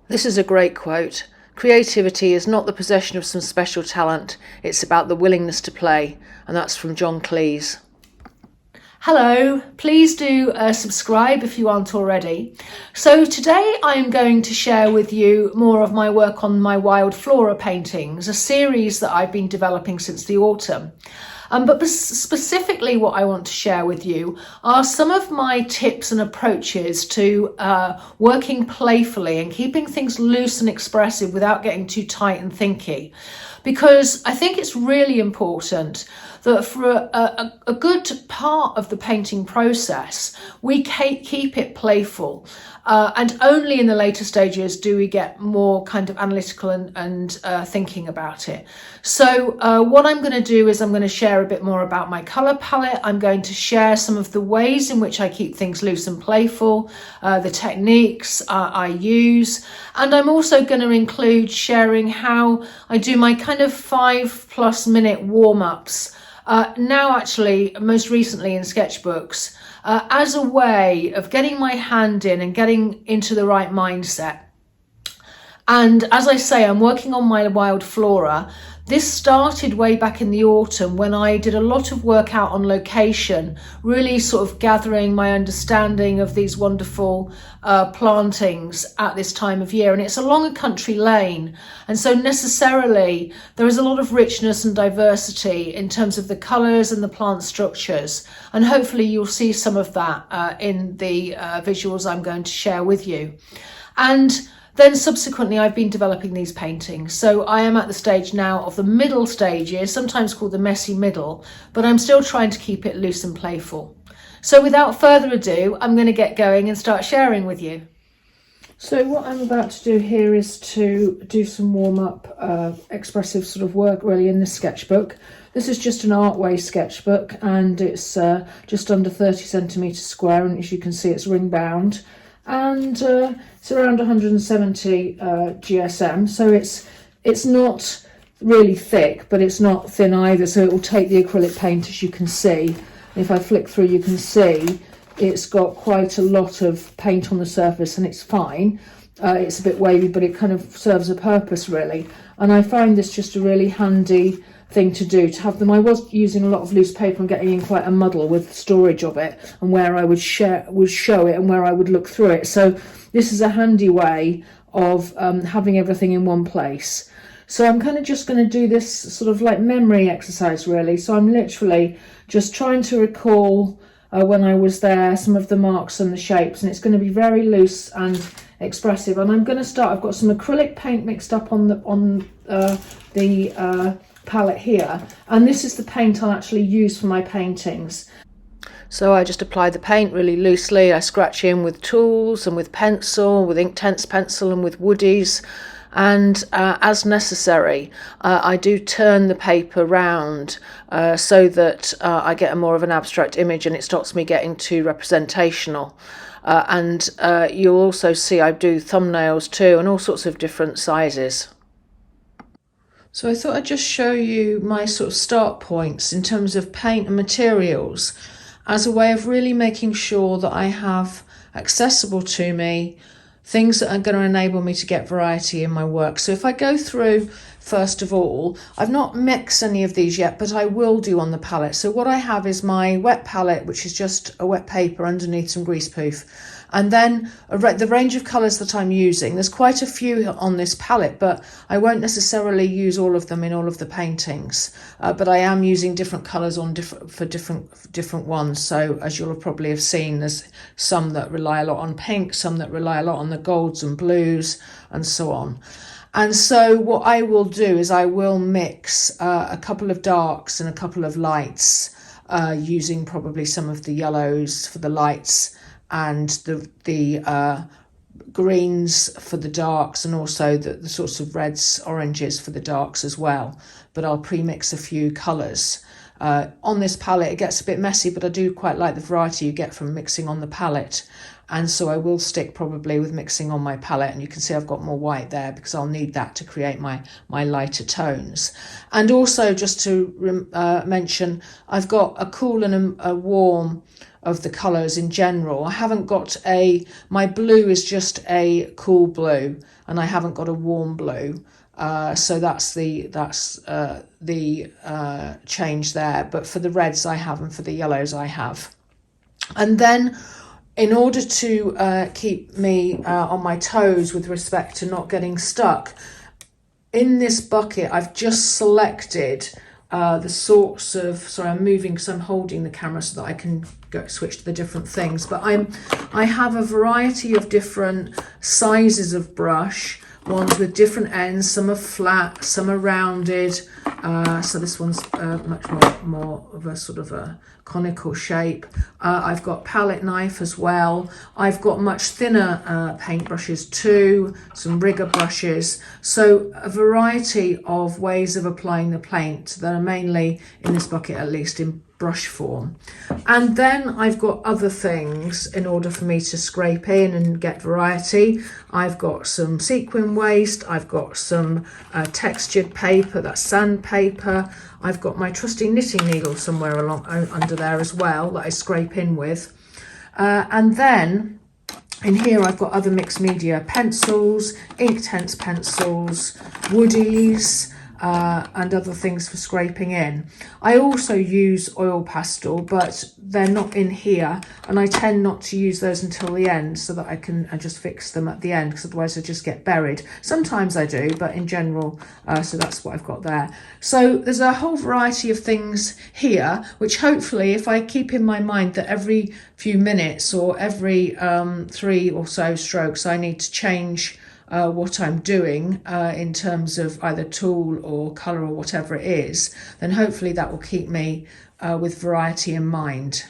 This is a great quote. Creativity is not the possession of some special talent, it's about the willingness to play. And that's from John Cleese. Hello, please do subscribe if you aren't already. So today I'm going to share with you more of my work on my wild flora paintings, a series that I've been developing since the autumn. But specifically what I want to share with you are some of my tips and approaches to working playfully and keeping things loose and expressive without getting too tight and thinky. Because I think it's really important that for a good part of the painting process, we keep it playful. And only in the later stages do we get more kind of analytical and thinking about it. So what I'm going to do is I'm going to share a bit more about my colour palette. I'm going to share some of the ways in which I keep things loose and playful, the techniques I use. And I'm also going to include sharing how I do my kind of 5+ minute warm-ups. Now actually, most recently in sketchbooks, as a way of getting my hand in and getting into the right mindset. And as I say, I'm working on my wild flora. This started way back in the autumn when I did a lot of work out on location, really sort of gathering my understanding of these wonderful plantings at this time of year. And it's along a country lane. And so necessarily there is a lot of richness and diversity in terms of the colours and the plant structures. And hopefully you'll see some of that in the visuals I'm going to share with you. And then subsequently, I've been developing these paintings. So I am at the stage now of the middle stages, sometimes called the messy middle, but I'm still trying to keep it loose and playful. So without further ado, I'm going to get going and start sharing with you. So what I'm about to do here is to do some warm-up expressive sort of work really in the sketchbook. This is just an Artway sketchbook and it's just under 30 centimetres square, and as you can see it's ring bound. And it's around 170 GSM, so it's not really thick, but it's not thin either, so it will take the acrylic paint, as you can see. If I flick through, you can see it's got quite a lot of paint on the surface, and it's fine. It's a bit wavy, but it kind of serves a purpose really, and I find this just a really handy thing to do, to have them. I was using a lot of loose paper and getting in quite a muddle with storage of it and where I would show it and where I would look through it. So this is a handy way of having everything in one place. So I'm kind of just going to do this sort of like memory exercise really. So I'm literally just trying to recall when I was there, some of the marks and the shapes, and it's going to be very loose and expressive. And I'm going to start, I've got some acrylic paint mixed up on the palette here, and this is the paint I'll actually use for my paintings. So I just apply the paint really loosely. I scratch in with tools and with pencil, with Inktense pencil and with woodies, and as necessary I do turn the paper round so that I get a more of an abstract image and it stops me getting too representational. And you'll also see I do thumbnails too, and all sorts of different sizes. So I thought I'd just show you my sort of start points in terms of paint and materials as a way of really making sure that I have accessible to me things that are going to enable me to get variety in my work. So if I go through, first of all, I've not mixed any of these yet, but I will do on the palette. So what I have is my wet palette, which is just a wet paper underneath some greaseproof. And then the range of colours that I'm using, there's quite a few on this palette, but I won't necessarily use all of them in all of the paintings. But I am using different colours on different ones. So as you'll probably have seen, there's some that rely a lot on pink, some that rely a lot on the golds and blues, and so on. And so what I will do is I will mix a couple of darks and a couple of lights, using probably some of the yellows for the lights and the greens for the darks, and also the sorts of reds, oranges for the darks as well. But I'll pre-mix a few colours. On this palette it gets a bit messy, but I do quite like the variety you get from mixing on the palette. and so I will stick probably with mixing on my palette, and you can see I've got more white there because I'll need that to create my lighter tones. And also just to mention, I've got a cool and a warm of the colours in general. I haven't got my blue is just a cool blue, and I haven't got a warm blue. So that's the change there. But for the reds I have, and for the yellows I have. And then in order to keep me on my toes with respect to not getting stuck, in this bucket I've just selected the sorts of, sorry, I'm moving because I'm holding the camera so that I can switch to the different things, but I have a variety of different sizes of brush, ones with different ends. Some are flat, some are rounded, so this one's much more of a sort of a conical shape. I've got palette knife as well. I've got much thinner paint brushes too, some rigger brushes. So a variety of ways of applying the paint that are mainly in this bucket, at least in brush form. And then I've got other things in order for me to scrape in and get variety. I've got some sequin waste, I've got some textured paper, that's sandpaper. I've got my trusty knitting needle somewhere along under there as well that I scrape in with. And then in here I've got other mixed media pencils, Inktense pencils, woodies, and other things for scraping in. I also use oil pastel, but they're not in here, and I tend not to use those until the end so that I just fix them at the end, because otherwise they just get buried. Sometimes I do, but in general, so that's what I've got there. So there's a whole variety of things here, which hopefully, if I keep in my mind that every few minutes or every 3 or so strokes I need to change what I'm doing in terms of either tool or colour or whatever it is, then hopefully that will keep me with variety in mind.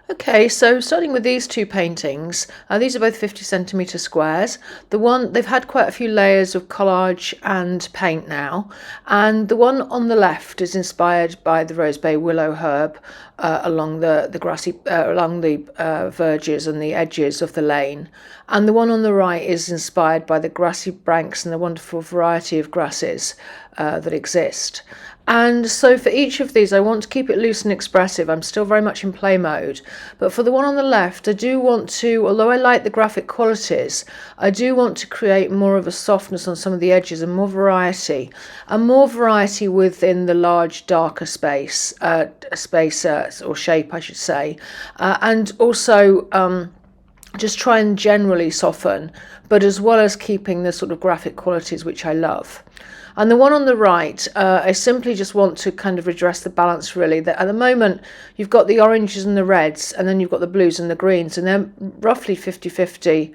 Okay, so starting with these two paintings, these are both 50cm squares. They've had quite a few layers of collage and paint now, and the one on the left is inspired by the rose bay willow herb along the grassy verges and the edges of the lane, and the one on the right is inspired by the grassy banks and the wonderful variety of grasses that exist. And so for each of these I want to keep it loose and expressive. I'm still very much in play mode, but for the one on the left I do want to, although I like the graphic qualities, I do want to create more of a softness on some of the edges and more variety within the large darker space or shape I should say, and also just try and generally soften, but as well as keeping the sort of graphic qualities which I love. And the one on the right, I simply just want to kind of redress the balance really. That at the moment you've got the oranges and the reds, and then you've got the blues and the greens, and they're roughly 50-50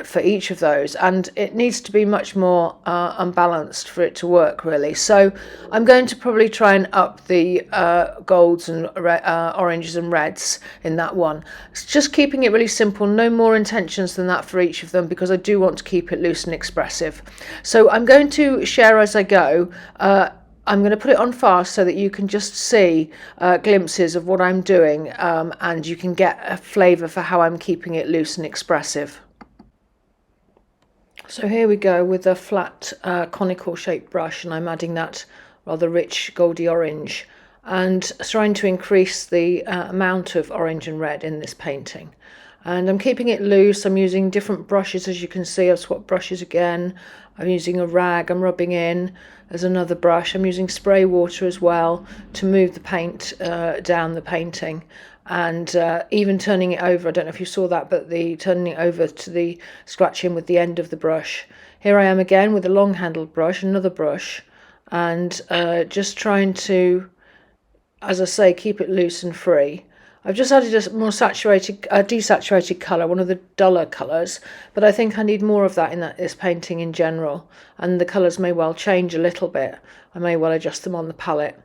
for each of those, and it needs to be much more unbalanced for it to work really. So I'm going to probably try and up the golds and oranges and reds in that one. It's just keeping it really simple, no more intentions than that for each of them, because I do want to keep it loose and expressive. So I'm going to share as I go. I'm going to put it on fast so that you can just see glimpses of what I'm doing, and you can get a flavour for how I'm keeping it loose and expressive. So here we go with a flat conical shaped brush, and I'm adding that rather rich goldy orange and trying to increase the amount of orange and red in this painting. And I'm keeping it loose. I'm using different brushes, as you can see. I've swapped brushes again. I'm using a rag I'm rubbing in. There's another brush. I'm using spray water as well to move the paint down the painting, and even turning it over. I don't know if you saw that, but the turning it over to the scratching with the end of the brush. Here I am again with a long handled brush, another brush, and just trying to, as I say, keep it loose and free. I've just added a more desaturated colour, one of the duller colours, but I think I need more of that in this painting in general, and the colours may well change a little bit. I may well adjust them on the palette.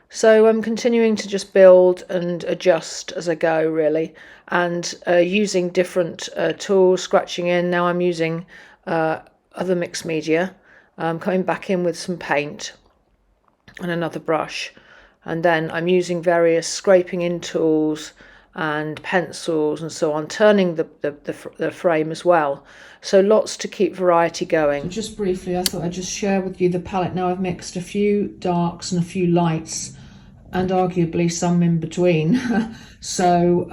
So I'm continuing to just build and adjust as I go really, and using different tools, scratching in. Now I'm using other mixed media, coming back in with some paint and another brush. And then I'm using various scraping in tools and pencils and so on, turning the frame as well. So lots to keep variety going. So just briefly, I thought I'd just share with you the palette. Now I've mixed a few darks and a few lights, and arguably some in between. So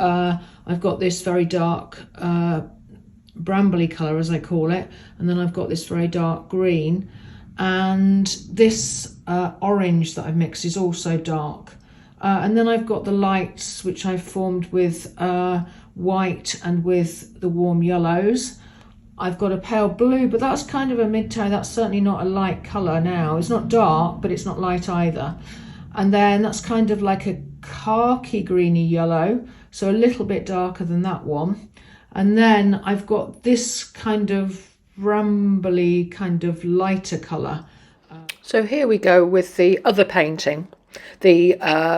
I've got this very dark brambly colour, as I call it, and then I've got this very dark green, and this orange that I've mixed is also dark. And then I've got the lights, which I've formed with white and with the warm yellows. I've got a pale blue, but that's kind of a mid-tone. That's certainly not a light colour now. It's not dark, but it's not light either. And then that's kind of like a khaki greeny yellow, so a little bit darker than that one. And then I've got this kind of brambly, kind of lighter colour. So here we go with the other painting, the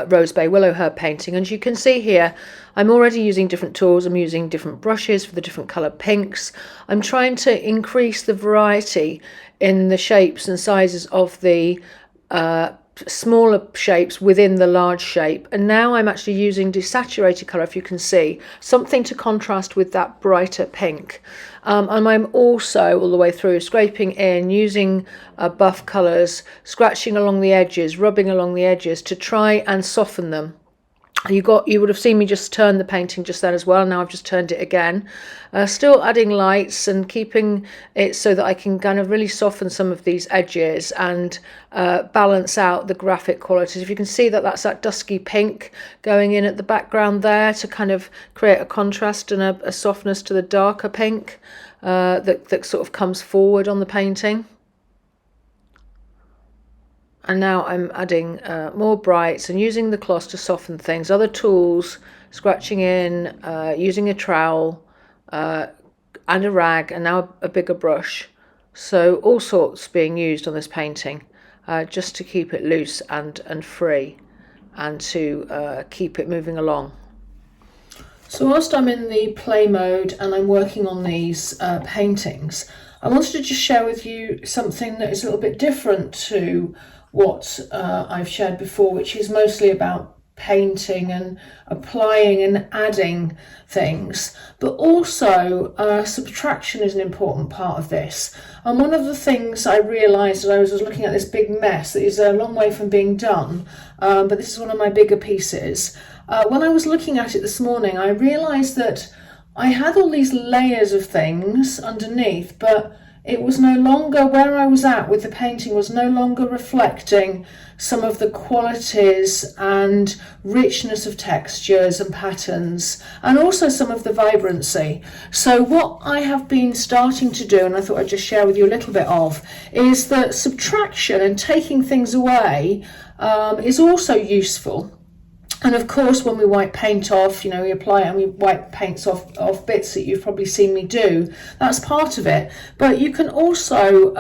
Rose Bay Willow Herb painting, and you can see here I'm already using different tools. I'm using different brushes for the different coloured pinks. I'm trying to increase the variety in the shapes and sizes of the smaller shapes within the large shape, and now I'm actually using desaturated colour, if you can see, something to contrast with that brighter pink. And I'm also all the way through scraping in, using buff colours, scratching along the edges, rubbing along the edges to try and soften them. You would have seen me just turn the painting just then as well. Now I've just turned it again, still adding lights and keeping it so that I can kind of really soften some of these edges and balance out the graphic qualities. If you can see that's that dusky pink going in at the background there to kind of create a contrast and a softness to the darker pink that sort of comes forward on the painting. And now I'm adding more brights and using the cloth to soften things. Other tools, scratching in, using a trowel and a rag, and now a bigger brush. So all sorts being used on this painting, just to keep it loose and free, and to keep it moving along. So whilst I'm in the play mode and I'm working on these paintings, I wanted to just share with you something that is a little bit different to what I've shared before, which is mostly about painting and applying and adding things, but also subtraction is an important part of this. And one of the things I realised as I was looking at this big mess that is a long way from being done, but this is one of my bigger pieces. When I was looking at it this morning, I realised that I had all these layers of things underneath, but it was no longer, where I was at with the painting was no longer reflecting some of the qualities and richness of textures and patterns, and also some of the vibrancy. So what I have been starting to do, and I thought I'd just share with you a little bit of, is that subtraction and taking things away is also useful. And of course, when we wipe paint off, we apply it and we wipe paints off bits that you've probably seen me do. That's part of it. But you can also,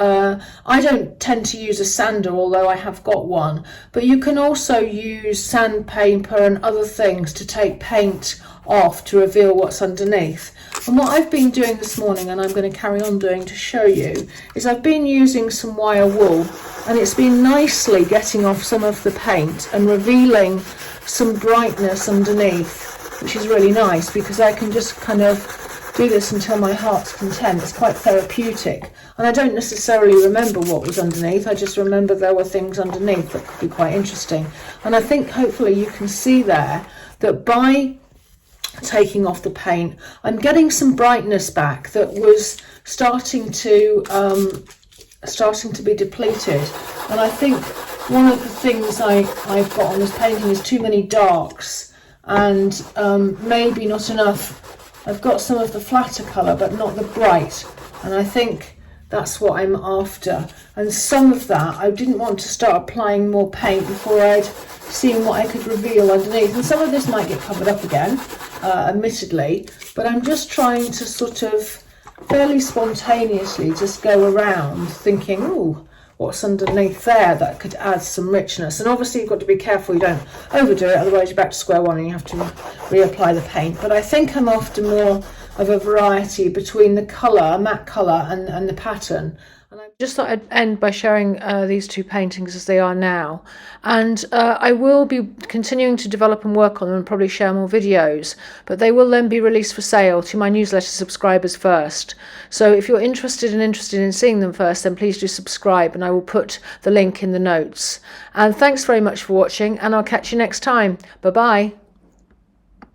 I don't tend to use a sander, although I have got one, but you can also use sandpaper and other things to take paint off to reveal what's underneath. And what I've been doing this morning, and I'm going to carry on doing to show you, is I've been using some wire wool, and it's been nicely getting off some of the paint and revealing some brightness underneath, which is really nice because I can just kind of do this until my heart's content. It's quite therapeutic, and I don't necessarily remember what was underneath. I just remember there were things underneath that could be quite interesting. And I think hopefully you can see there that by taking off the paint, I'm getting some brightness back that was starting to be depleted. And I think one of the things I've got on this painting is too many darks, and maybe not enough. I've got some of the flatter colour but not the bright, and I think that's what I'm after. And some of that, I didn't want to start applying more paint before I'd seen what I could reveal underneath. And some of this might get covered up again, admittedly, but I'm just trying to sort of fairly spontaneously just go around thinking, ooh, what's underneath there that could add some richness. And obviously you've got to be careful you don't overdo it, otherwise you're back to square one and you have to reapply the paint. But I think I'm after more of a variety between the colour, matte colour, and the pattern. And I just thought I'd end by sharing these two paintings as they are now. And I will be continuing to develop and work on them and probably share more videos, but they will then be released for sale to my newsletter subscribers first. So if you're interested in seeing them first, then please do subscribe, and I will put the link in the notes. And thanks very much for watching, and I'll catch you next time. Bye bye.